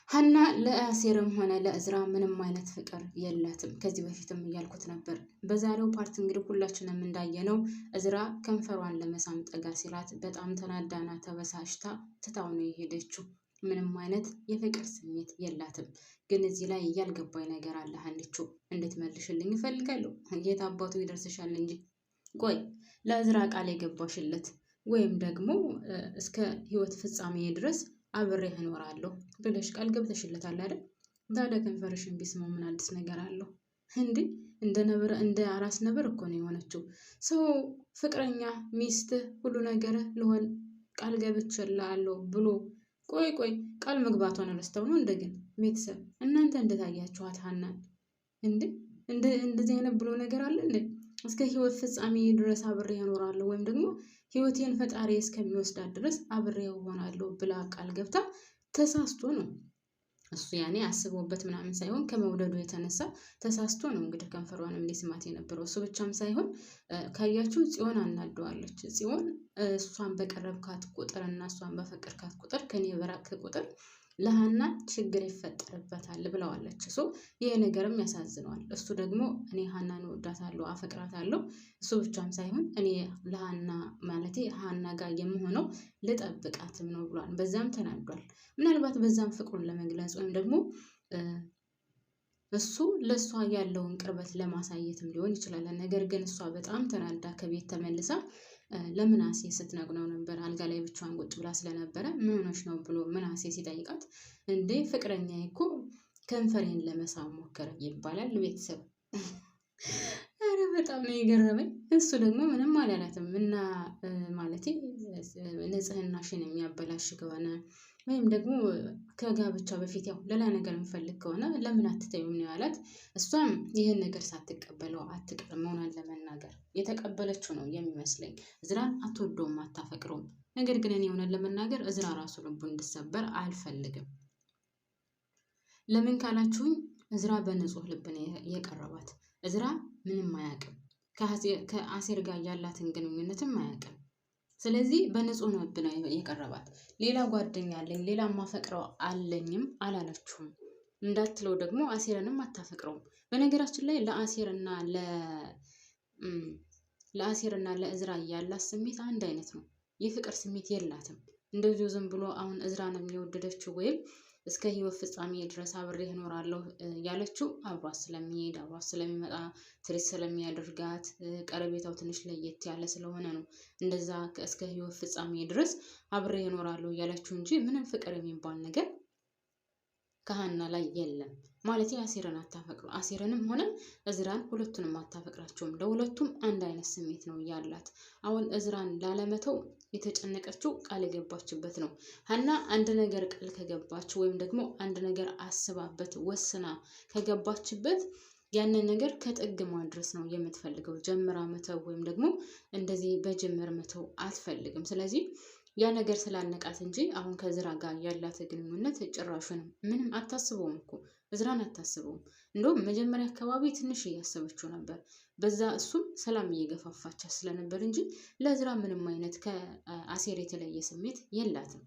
ሀና ለአሴርም ሆነ ለእዝራ ምንም አይነት ፍቅር የላትም። ከዚህ በፊትም እያልኩት ነበር። በዛሬው ፓርት እንግዲህ ሁላችንም እንዳየነው እዝራ ከንፈሯን ለመሳም ጠጋ ሲላት በጣም ተናዳና ተበሳሽታ ትታው ነው የሄደችው። ምንም አይነት የፍቅር ስሜት የላትም። ግን እዚህ ላይ እያልገባኝ ነገር አለ። ሀኒቾ እንድትመልሽልኝ እፈልጋለሁ። የት አባቱ ይደርስሻል እንጂ። ቆይ ለእዝራ ቃል የገባሽለት ወይም ደግሞ እስከ ህይወት ፍጻሜ ድረስ አብሬህ እኖራለሁ ብለሽ ቃል ገብተሽለታል አይደል? ታዲያ ከንፈርሽን ቢስመው ምን አዲስ ነገር አለው እንዴ? እንደ አራስ ነብር እኮ ነው የሆነችው። ሰው ፍቅረኛ፣ ሚስት፣ ሁሉ ነገር ልሆን ቃል ገብቼልሃለሁ ብሎ ቆይ ቃል መግባቷን ረስተው ነው እንደገና። ቤተሰብ እናንተ እንደታያችኋት ሀናን እንዴ እንደዚህ አይነት ብሎ ነገር አለ እንዴ? እስከ ህይወት ፍጻሜ ድረስ አብሬ እኖራለሁ ወይም ደግሞ ህይወቴን ፈጣሪ እስከሚወስዳት ድረስ አብሬ እሆናለሁ ብላ ቃል ገብታ ተሳስቶ ነው። እሱ ያኔ አስቦበት ምናምን ሳይሆን ከመውደዱ የተነሳ ተሳስቶ ነው እንግዲህ ከንፈሯንም ሊስማት የነበረው። እሱ ብቻም ሳይሆን ካያችሁ ጽዮን አናደዋለች። ጽዮን እሷን በቀረብካት ቁጥር እና እሷን በፈቀድካት ቁጥር ከኔ በራቅ ቁጥር ለሀና ችግር ይፈጠርበታል ብለዋለች። ይሄ ነገርም ያሳዝነዋል። እሱ ደግሞ እኔ ሀናን እወዳታለሁ፣ አፈቅራታለሁ። እሱ ብቻም ሳይሆን እኔ ለሀና ማለቴ ሀና ጋር የምሆነው ልጠብቃትም ነው ብሏል። በዛም ተናዷል። ምናልባት በዛም ፍቅሩን ለመግለጽ ወይም ደግሞ እሱ ለእሷ ያለውን ቅርበት ለማሳየትም ሊሆን ይችላል። ነገር ግን እሷ በጣም ተናዳ ከቤት ተመልሳ ለምናሴ ስትነግረው ነበር። አልጋ ላይ ብቻዋን ቁጭ ብላ ስለነበረ ምን ሆነሽ ነው ብሎ ምናሴ ሲጠይቃት እንዴ ፍቅረኛዬ እኮ ከንፈሬን ለመሳም ሞከረ ይባላል። ቤተሰብ አረ በጣም ነው የገረመኝ። እሱ ደግሞ ምንም አላላትም እና ማለቴ ንጽህናሽን የሚያበላሽ ከሆነ ወይም ደግሞ ከጋብቻ በፊት ያው ሌላ ነገር የሚፈልግ ከሆነ ለምን አትተይም ነው ያላት። እሷም ይህን ነገር ሳትቀበለው አትቀርም። መሆኗን ለመናገር የተቀበለችው ነው የሚመስለኝ። እዝራን አትወደውም፣ አታፈቅረውም። ነገር ግን እኔ ሆነን ለመናገር እዝራ ራሱ ልቡ እንድሰበር አልፈልግም። ለምን ካላችሁኝ እዝራ በንጹህ ልብ ነው የቀረባት። እዝራ ምንም አያውቅም። ከአሴር ጋር ያላትን ግንኙነትም አያውቅም። ስለዚህ በንጹህ ልብ ነው የቀረባት። ሌላ ጓደኛ አለኝ፣ ሌላ ማፈቅረው አለኝም አላለችውም። እንዳትለው ደግሞ አሴርንም አታፈቅረውም። በነገራችን ላይ ለአሴርና ለእዝራ ያላት ስሜት አንድ አይነት ነው። የፍቅር ስሜት የላትም። እንደዚሁ ዝም ብሎ አሁን እዝራን የሚወደደችው ወይም እስከ ህይወት ፍጻሜ ድረስ አብሬ እኖራለሁ ያለችው አብሯት ስለሚሄድ አብሯት ስለሚመጣ ትሪት ስለሚያደርጋት ቀረቤታው ትንሽ ለየት ያለ ስለሆነ ነው እንደዛ እስከ ህይወት ፍጻሜ ድረስ አብሬ እኖራለሁ ያለችው እንጂ ምንም ፍቅር የሚባል ነገር ከሀና ላይ የለም። ማለት አሴርን አታፈቅሩ፣ አሴርንም ሆነ እዝራን ሁለቱንም አታፈቅራቸውም። ለሁለቱም አንድ አይነት ስሜት ነው ያላት። አሁን እዝራን ላለመተው የተጨነቀችው ቃል የገባችበት ነው። ሀና አንድ ነገር ቃል ከገባች ወይም ደግሞ አንድ ነገር አስባበት ወስና ከገባችበት ያንን ነገር ከጥግ ማድረስ ነው የምትፈልገው። ጀምራ መተው ወይም ደግሞ እንደዚህ በጅምር መተው አትፈልግም። ስለዚህ ያ ነገር ስላነቃት እንጂ አሁን ከእዝራ ጋር ያላት ግንኙነት ጭራሹንም ምንም አታስበውም እኮ እዝራን አታስበውም። እንደውም መጀመሪያ አካባቢ ትንሽ እያሰበችው ነበር። በዛ እሱም ሰላም እየገፋፋቻት ስለነበር እንጂ ለእዝራ ምንም አይነት ከአሴር የተለየ ስሜት የላትም።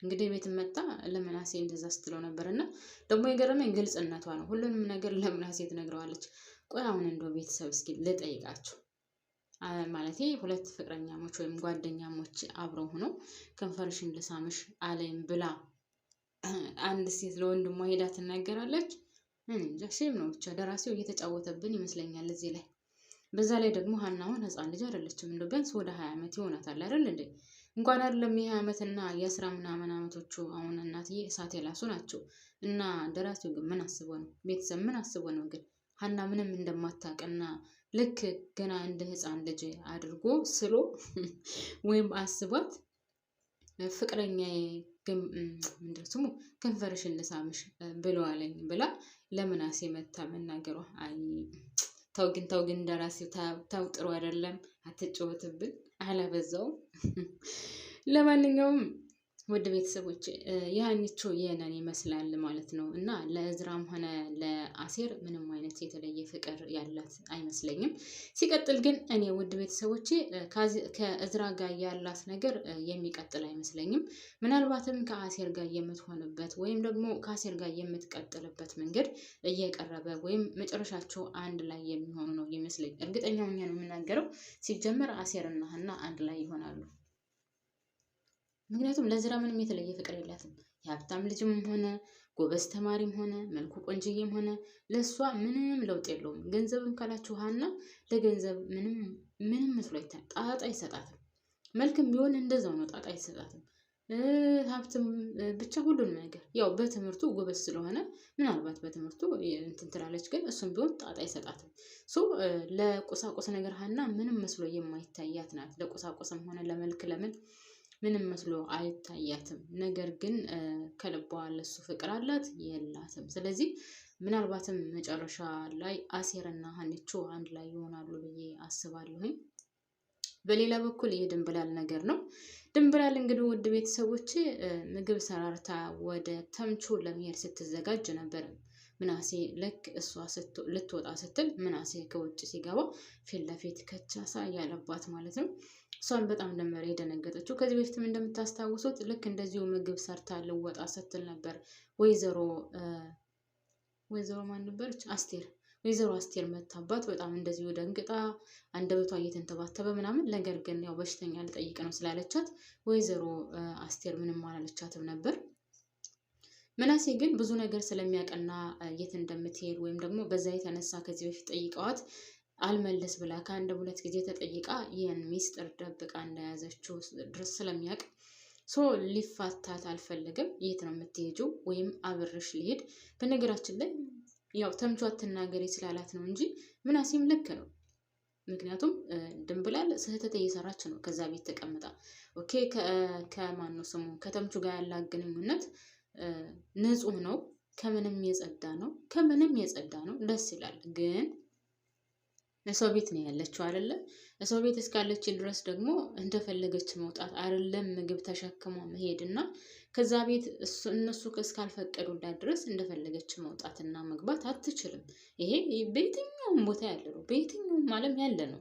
እንግዲህ ቤት መጣ ለምናሴ እንደዛ ስትለው ነበር። እና ደግሞ የገረመኝ ግልጽነቷ ነው። ሁሉንም ነገር ለምናሴ ትነግረዋለች። ቆይ አሁን እንደው ቤተሰብ እስኪ ልጠይቃችሁ ማለቴ ሁለት ፍቅረኛሞች ወይም ጓደኛሞች አብረው ሆነው ከንፈርሽን ልሳምሽ አለኝ ብላ አንድ ሴት ለወንድሟ ሄዳ ትናገራለች። እንጃ ሼም ነው ብቻ ደራሲው እየተጫወተብን ይመስለኛል እዚህ ላይ። በዛ ላይ ደግሞ ሀናውን ህፃን ልጅ አይደለችም። እንደው ቢያንስ ወደ 20 ዓመት ይሆናታል አይደል እንዴ? እንኳን አይደለም የ20 ዓመት እና የ10 ምናምን ዓመቶቹ አሁን እናትዬ እሳት የላሱ ናቸው። እና ደራሲው ግን ምን አስቦ ነው? ቤተሰብ ምን አስቦ ነው ግን ሀና ምንም እንደማታውቅና ልክ ገና እንደ ህፃን ልጅ አድርጎ ስሎ ወይም አስቧት ፍቅረኛዬ ምንድን ስሙ ከንፈርሽን ልሳምሽ ብለዋለኝ ብላ ለምናሴ መታ መናገሯ። አይ ተው ግን ደራሲው ተው፣ ጥሩ አይደለም። አትጫወትብን፣ አላበዛውም። ለማንኛውም ውድ ቤተሰቦች የሀኒቾ የነን ይመስላል ማለት ነው። እና ለእዝራም ሆነ ለአሴር ምንም አይነት የተለየ ፍቅር ያላት አይመስለኝም። ሲቀጥል ግን እኔ ውድ ቤተሰቦቼ ከእዝራ ጋር ያላት ነገር የሚቀጥል አይመስለኝም። ምናልባትም ከአሴር ጋር የምትሆንበት ወይም ደግሞ ከአሴር ጋር የምትቀጥልበት መንገድ እየቀረበ ወይም መጨረሻቸው አንድ ላይ የሚሆኑ ነው ይመስለኝ። እርግጠኛ ሆኜ ነው የምናገረው። ሲጀመር አሴርና ሀና አንድ ላይ ይሆናሉ። ምክንያቱም ለዝራ ምንም የተለየ ፍቅር የላትም። የሀብታም ልጅም ሆነ ጎበዝ ተማሪም ሆነ መልኩ ቆንጅዬም ሆነ ለእሷ ምንም ለውጥ የለውም። ገንዘብም ካላችሁ ሀና ለገንዘብ ምንም መስሎ ጣጣ አይሰጣትም። መልክም ቢሆን እንደዛው ነው፣ ጣጣ አይሰጣትም። ሀብትም ብቻ ሁሉንም ነገር ያው በትምህርቱ ጎበዝ ስለሆነ ምናልባት በትምህርቱ እንትን ትላለች፣ ግን እሱም ቢሆን ጣጣ አይሰጣትም። ለቁሳቁስ ነገር ሀና ምንም መስሎ የማይታያት ናት። ለቁሳቁስም ሆነ ለመልክ ለምን ምንም መስሎ አይታያትም። ነገር ግን ከልቧ ለሱ ፍቅር አላት የላትም። ስለዚህ ምናልባትም መጨረሻ ላይ አሴርና ሀኒቾ አንድ ላይ ይሆናሉ ብዬ አስባለሁኝ። በሌላ በኩል የድንብላል ነገር ነው። ድንብላል እንግዲህ ውድ ቤተሰቦች ምግብ ሰራርታ ወደ ተምቹ ለመሄድ ስትዘጋጅ ነበር። ምናሴ ልክ እሷ ልትወጣ ስትል ምናሴ ከውጭ ሲገባ ፊት ለፊት ከቻሳ ያለባት ማለት ነው። እሷን በጣም ነበር የደነገጠችው። ከዚህ በፊትም እንደምታስታውሱት ልክ እንደዚሁ ምግብ ሰርታ ልወጣ ስትል ነበር ወይዘሮ ማን ነበረች? አስቴር። ወይዘሮ አስቴር መታባት በጣም እንደዚሁ ደንግጣ አንደበቷ እየተንተባተበ ምናምን፣ ነገር ግን ያው በሽተኛ ልጠይቅ ነው ስላለቻት ወይዘሮ አስቴር ምንም አላለቻትም ነበር። ምናሴ ግን ብዙ ነገር ስለሚያቀና የት እንደምትሄድ ወይም ደግሞ በዛ የተነሳ ከዚህ በፊት ጠይቀዋት አልመለስ ብላ ከአንድ ሁለት ጊዜ ተጠይቃ ይህን ሚስጥር ደብቃ እንደያዘችው ድረስ ስለሚያውቅ ሊፋታት አልፈልግም። የት ነው የምትሄጂው? ወይም አብርሽ ሊሄድ። በነገራችን ላይ ያው ተምቹ አትናገሪ ስላላት ነው እንጂ ምናሴም ልክ ነው። ምክንያቱም ድንብላል ስህተት እየሰራች ነው ከዛ ቤት ተቀምጣ። ኦኬ ከማን ነው ስሙ ከተምቹ ጋር ያላት ግንኙነት ንጹህ ነው፣ ከምንም የጸዳ ነው፣ ደስ ይላል። ግን ሰው ቤት ነው ያለችው አይደለ? ሰው ቤት እስካለች ድረስ ደግሞ እንደፈለገች መውጣት አይደለም ምግብ ተሸክሞ መሄድና ከዛ ቤት እነሱ እስካልፈቀዱላት ድረስ እንደፈለገች መውጣትና መግባት አትችልም። ይሄ በየትኛውም ቦታ ያለ ነው፣ በየትኛውም ዓለም ያለ ነው።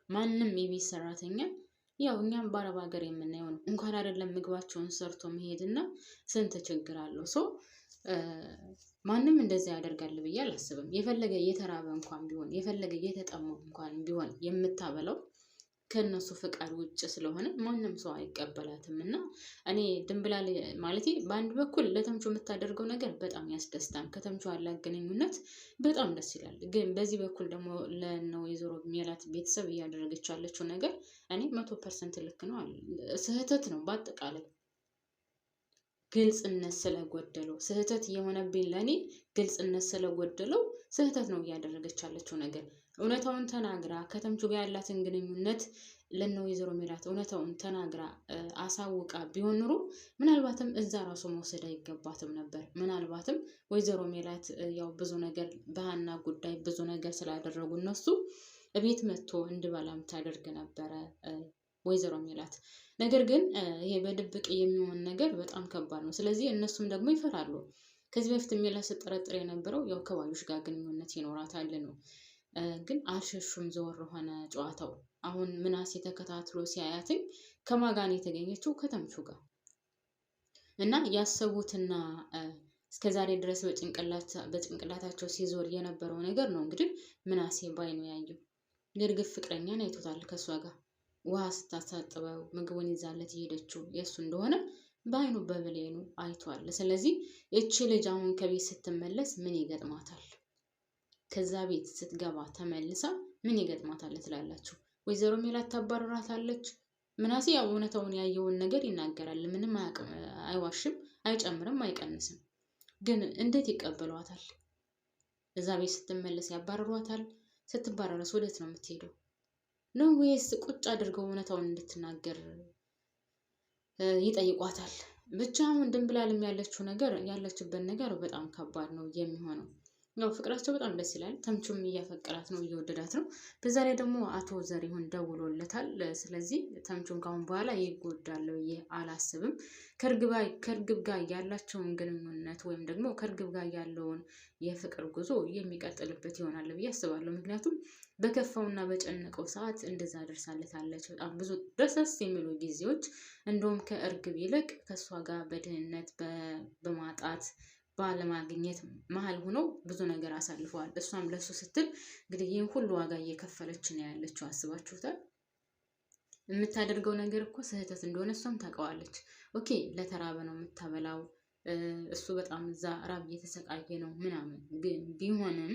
ማንም የቤት ሰራተኛ ያው እኛም በአረብ ሀገር የምናየው ነው። እንኳን አይደለም ምግባቸውን ሰርቶ መሄድና ስንት ችግር አለው። ማንም እንደዛ ያደርጋል ብዬ አላስብም። የፈለገ የተራበ እንኳን ቢሆን የፈለገ የተጠማው እንኳን ቢሆን የምታበላው ከነሱ ፍቃድ ውጭ ስለሆነ ማንም ሰው አይቀበላትም። እና እኔ ድንብላል ማለቴ በአንድ በኩል ለተምቹ የምታደርገው ነገር በጣም ያስደስታል። ከተምቹ ያላት ግንኙነት በጣም ደስ ይላል። ግን በዚህ በኩል ደግሞ ወይዘሮ ሜላት ቤተሰብ እያደረገች ያለችው ነገር እኔ 100% ልክ ነው፣ ስህተት ነው። በአጠቃላይ ግልጽነት ስለጎደለው ስህተት የሆነብኝ ለእኔ ግልጽነት ስለጎደለው ስህተት ነው እያደረገች ያለችው ነገር። እውነታውን ተናግራ ከተምቹ ጋር ያላትን ግንኙነት ወይዘሮ ሜላት እውነታውን ተናግራ አሳውቃ ቢሆን ኑሮ ምናልባትም እዛ ራሱ መውሰድ አይገባትም ነበር። ምናልባትም ወይዘሮ ሜላት ያው ብዙ ነገር በሀና ጉዳይ ብዙ ነገር ስላደረጉ እነሱ ቤት መጥቶ እንድበላም ታደርግ ነበረ ወይዘሮ ሜላት። ነገር ግን ይሄ በድብቅ የሚሆን ነገር በጣም ከባድ ነው። ስለዚህ እነሱም ደግሞ ይፈራሉ። ከዚህ በፊት ሜላት ስጠረጥር የነበረው ያው ከባዩሽ ጋር ግንኙነት ይኖራታል ነው። ግን አልሸሹም፣ ዘወር ሆነ ጨዋታው። አሁን ምናሴ ተከታትሎ ሲያያትኝ ከማጋን የተገኘችው ከተምቹ ጋር እና ያሰቡትና እስከዛሬ ድረስ በጭንቅላታቸው ሲዞር የነበረው ነገር ነው እንግዲህ ምናሴ ባይኑ ያየው። የእርግብ ፍቅረኛን አይቶታል ከእሷ ጋር ውሃ ስታሳጥበው ምግቡን ይዛለት የሄደችው የእሱ እንደሆነ በአይኑ በብሌኑ አይቷል። ስለዚህ እቺ ልጅ አሁን ከቤት ስትመለስ ምን ይገጥማታል? ከዛ ቤት ስትገባ ተመልሳ ምን ይገጥማታል ትላላችሁ? ወይዘሮ ሜላት ታባረራታለች። ምናሴ ያው እውነታውን ያየውን ነገር ይናገራል። ምንም አይዋሽም፣ አይጨምርም፣ አይቀንስም። ግን እንዴት ይቀበሏታል? እዛ ቤት ስትመለስ ያባረሯታል። ስትባረረስ ወዴት ነው የምትሄደው? ነው ወይስ ቁጭ አድርገው እውነታውን እንድትናገር ይጠይቋታል? ብቻ አሁን ድንብላልም ያለችበት ነገር በጣም ከባድ ነው የሚሆነው። ያው ፍቅራቸው በጣም ደስ ይላል። ተምቹም እያፈቀራት ነው፣ እየወደዳት ነው። በዛ ላይ ደግሞ አቶ ዘሪሁን ደውሎለታል። ስለዚህ ተምቹም ካሁን በኋላ ይጎዳል ብዬ አላስብም። ከእርግብ ጋር ያላቸውን ግንኙነት ወይም ደግሞ ከእርግብ ጋር ያለውን የፍቅር ጉዞ የሚቀጥልበት ይሆናል ብዬ አስባለሁ። ምክንያቱም በከፋውና በጨነቀው ሰዓት እንደዛ ደርሳለታለች። በጣም ብዙ ደስ የሚሉ ጊዜዎች እንደውም ከእርግብ ይልቅ ከእሷ ጋር በድህነት በማጣት ባለማግኘት መሀል ሆነው ብዙ ነገር አሳልፈዋል። እሷም ለሱ ስትል እንግዲህ ይህን ሁሉ ዋጋ እየከፈለች ነው ያለችው። አስባችሁታል? የምታደርገው ነገር እኮ ስህተት እንደሆነ እሷም ታውቀዋለች። ኦኬ ለተራበ ነው የምታበላው፣ እሱ በጣም እዛ ራብ እየተሰቃየ ነው ምናምን፣ ግን ቢሆንም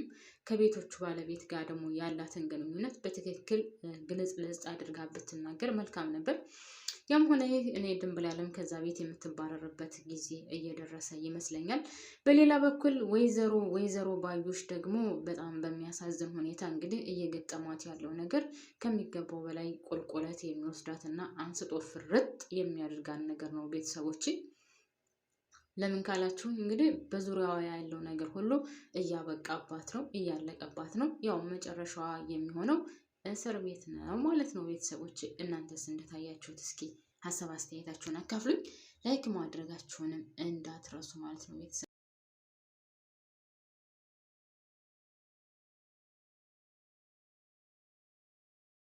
ከቤቶቹ ባለቤት ጋር ደግሞ ያላትን ግንኙነት በትክክል ግልጽ አድርጋ ብትናገር መልካም ነበር። ያም ሆነ ይህ እኔ ድንብላልም ከዛ ቤት የምትባረርበት ጊዜ እየደረሰ ይመስለኛል። በሌላ በኩል ወይዘሮ ባዩሽ ደግሞ በጣም በሚያሳዝን ሁኔታ እንግዲህ እየገጠሟት ያለው ነገር ከሚገባው በላይ ቁልቁለት የሚወስዳት እና አንስቶ ፍርጥ የሚያደርጋን ነገር ነው ቤተሰቦች። ለምን ካላችሁ እንግዲህ በዙሪያዋ ያለው ነገር ሁሉ እያበቃባት ነው፣ እያለቀባት ነው። ያው መጨረሻዋ የሚሆነው እስር ቤት ነው ማለት ነው። ቤተሰቦች እናንተስ እንደታያችሁት እስኪ ሀሳብ አስተያየታችሁን አካፍሉኝ። ላይክ ማድረጋችሁንም እንዳትረሱ ማለት ነው ቤተሰብ